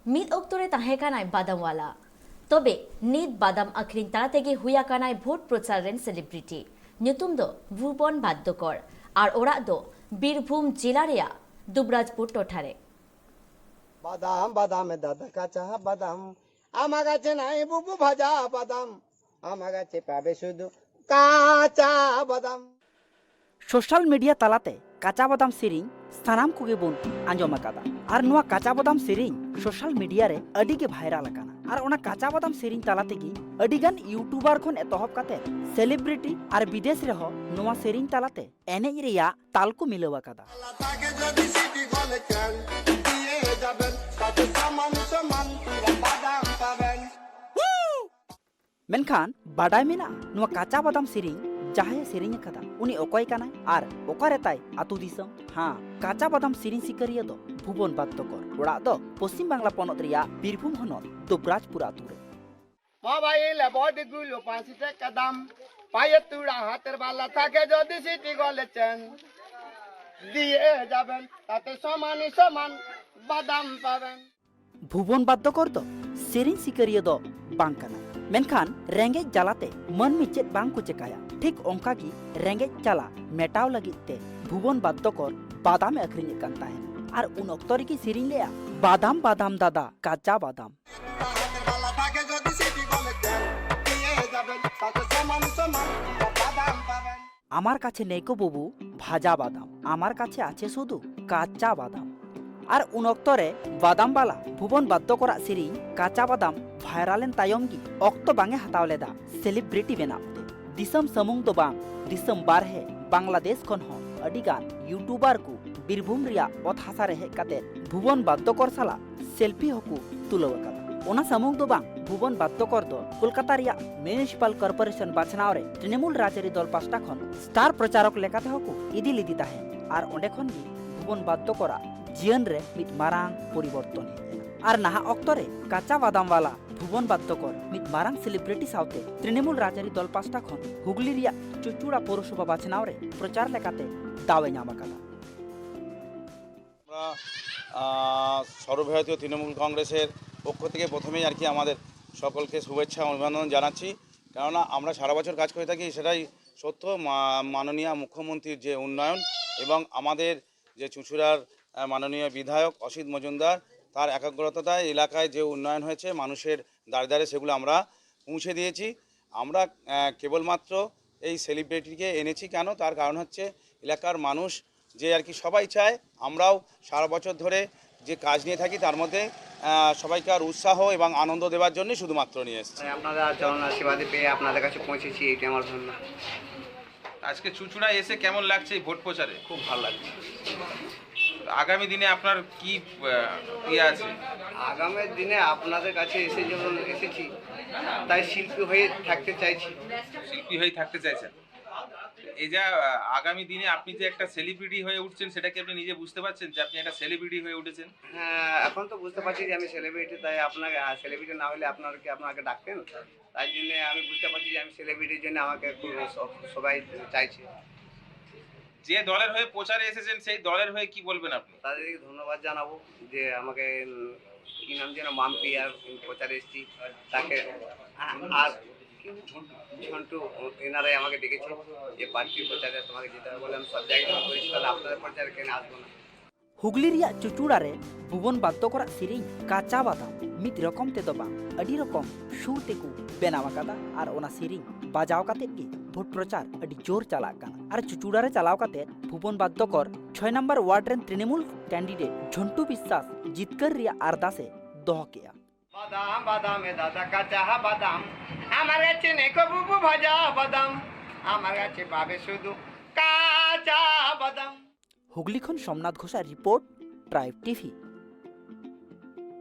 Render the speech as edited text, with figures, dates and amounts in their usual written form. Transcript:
ᱢᱤᱫ ᱚᱠᱛᱚ ᱨᱮ ᱛᱟᱦᱮᱸ ᱠᱟᱱᱟᱭ ᱵᱟᱫᱟᱢᱣᱟᱞᱟ, ᱛᱚᱵᱮ ᱱᱤᱛ ᱵᱟᱫᱟᱢ ᱟᱹᱠᱷᱨᱤᱧ ᱛᱟᱞᱟ ᱛᱮᱜᱮ ᱦᱩᱭ ᱟᱠᱟᱱᱟᱭ ᱵᱷᱳᱴ ᱯᱨᱚᱪᱟᱨ ᱨᱮᱱ ᱥᱮᱞᱤᱵᱨᱤᱴᱤ। ᱧᱩᱛᱩᱢ ᱫᱚ ᱵᱷᱩᱵᱚᱱ ᱵᱟᱫᱽᱫᱚᱠᱚᱨ ᱟᱨ ᱚᱲᱟᱜ ᱫᱚ ᱵᱤᱨᱵᱷᱩᱢ ᱡᱮᱞᱟ ᱨᱮᱭᱟᱜ দুবরাজপুর ᱴᱚᱴᱷᱟᱨᱮ। বাদাম বাদামে দাদা কাঁচা বাদাম আমার কাছে নাই বুবু ভাজা বাদাম আমার কাছে পাবে শুধু কাঁচা বাদাম। सोशल मीडिया तालाते काचा बादाम सेरिंग सानाम कुगे बोन आंजम आकादा और नुआ काचा बादाम सेरिंग सोशल मीडिया रे अडी के भाइराल आकाना और ओना काचा बादाम सेरिंग तालाते गी अडीगान यूट्यूबर खन एतहब काते सेलिब्रिटी और विदेश रे हो नुआ सेरिंग तालाते एनेज रेया ताल को मिलाव आकादा। मेनखान बाडाय मेना नुआ काचा बादाम सेरिंग जहां सेरिंग कदा उनी ओकय काना आर ओकारे ताय आतु दिसम। हाँ, काचा बादाम सेरिंग सिकरिया दो भुवन बाद्दोकर ओड़ा दो पश्चिम बांग्ला पनत रिया बीरभूम हनत दुबराजपुर आतु रे। মোবাইল বডিগুলো 5 টাকা দাম পায়ে তুড়া হাতের বালা থাকে যদি সিটি গলেছেন দিয়ে যাবেন তাতে সমানই সমান বাদাম পাবেন। भुवन बाद्दोकर दो सेरिंग सिकरिया दो बांकाना मेनखान रेंगेज जालाते मन मिचेत बांग को चेकाया ठीक ओंका की रेंगेज जाला मेटाव लगिते भुवन बाद्दोकर बादाम अखरिंग कान ताहेन आर उन अक्तरी की सेरिंग लेया बादाम बादाम दादा काचा बादाम। আমার কাছে নেইকো বুবু ভাজা বাদাম আমার কাছে আছে শুধু কাঁচা বাদাম। আর উন অক্তরে বাদামবালা ভুবন বাদ্দোকরা সেরিং কাঁচা বাদাম ভাইরালেন তায়মगी অক্ত বাঙে হাতাव लेदा सेलिब्रिटी बेनाते दिसम समूंग दो बांग दिसम बारहे बांग्लादेश खन हो अडिगान यूट्यूबर को बीरभूम रिया ओत हासा रे हेज काते भुवन बाद्दोकर साला सेल्फी हकु तुलव कादा। ओना समूंग दो बांग भुवन बाद्दोकर दो कोलकाता रिया म्युनिसिपल कॉर्पोरेशन बाछनाव रे तृणमूल राजरी दल पास्टा खन स्टार प्रचारक लेकाते हकु इदी लिदी ताहे आर ओंडे खन गी भुवन बाद्दोकरा जीवन रे मित मारांग परिवर्तन और नाहा अक्तरे काचा बादाम वाला भुवन बाद्दोकर मित मारांग सेलिब्रिटी साउते तृणमूल राजरी दल पास्टा खन हुगली रिया चुचुड़ा पौरसभा बाछनाव रे प्रचार लेकाते दावे नाम आकादा। সর্বভারতীয় তৃণমূল কংগ্রেসের পক্ষ থেকে প্রথমেই আর কি আমাদের সকলকে শুভেচ্ছা অভিনন্দন জানাচ্ছি, কেননা আমরা সারা বছর কাজ করে থাকি সেটাই সত্য। মাননীয় মুখ্যমন্ত্রীর যে উন্নয়ন এবং আমাদের যে চুঁচুড়ার মাননীয় বিধায়ক অসিত মজুমদার তার একাগ্রতায় এলাকায় যে উন্নয়ন হয়েছে মানুষের দ্বারে দ্বারে সেগুলো আমরা পৌঁছে দিয়েছি। আমরা কেবলমাত্র এই সেলিব্রিটিকে এনেছি কেন, তার কারণ হচ্ছে এলাকার মানুষ যে আর কি সবাই চায় আমরাও সারা বছর ধরে যে কাজ নিয়ে থাকি তার মধ্যে সবাইকে আর উৎসাহ এবং আনন্দ দেওয়ার জন্য শুধুমাত্র নিয়ে এসেছি। আপনাদের চরণ আশীর্বাদে পেয়ে আপনাদের কাছে পৌঁছেছি, এটি আমার ধন্য। আজকে চুঁচুড়ায় এসে কেমন লাগছে এই ভোট প্রচারে? খুব ভালো লাগছে। আগামী দিনে আপনার কি ইয়ে আছে? আগামী দিনে আপনাদের কাছে এসে যেমন এসেছি তাই শিল্পী হয়ে থাকতে চাইছি। শিল্পী হয়ে থাকতে চাইছেন? এই যে আগামী দিনে আপনি যে একটা সেলিব্রিটি হয়ে উঠছেন সেটা কি আপনি নিজে বুঝতে পারছেন যে আপনি একটা সেলিব্রিটি হয়ে উঠেছেন? হ্যাঁ, এখন তো বুঝতে পারছি যে আমি সেলিব্রিটি, তাই আপনাকে সেলিব্রিটি না হলে আপনাকে ডাকতেন, তাই জন্য আমি বুঝতে পারছি যে আমি সেলিব্রিটির জন্য আমাকে সবাই চাইছে। যে দলের হয়ে প্রচারে এসেছেন সেই দলের হয়ে কি বলবেন আপনি? তাদেরকে ধন্যবাদ জানাবো যে আমাকে কি নাম যেন মাম্পি আর প্রচারে এসেছি তাকে, আর ঝন্টু এনারাই আমাকে ডেকেছে যে পার্টির প্রচারে তোমাকে যেতে হবে বলে আমি সব জায়গায় করেছি, তাহলে আপনাদের প্রচারে কেন আসবো না। हुगली रिया चुचुड़ा रे भुवन बाद्दोकर सेरिंग काचा बादाम मित रकम ते दो बांग अडी रकम सुर तेकु बेनाव आकादा और ओना सेरिंग बाजाव काते की भोट प्रचार अडी जोर चला काना और चुचुड़ा रे चलाव काते भुवन बाद्दोकर 6 नंबर वार्ड रेन तृणमूल कैंडिडेट झंटू विश्वास जितकर रिया आरदासे दोह किया। বাদাম বাদামে দাদা কাঁচা বাদাম আমার কাছে নেকো বুবু ভাজা বাদাম আমার কাছে পাবে শুধু কাঁচা বাদাম। हुगली खन सोमनाथ घोषा रिपोर्ट ट्राइब टीवी।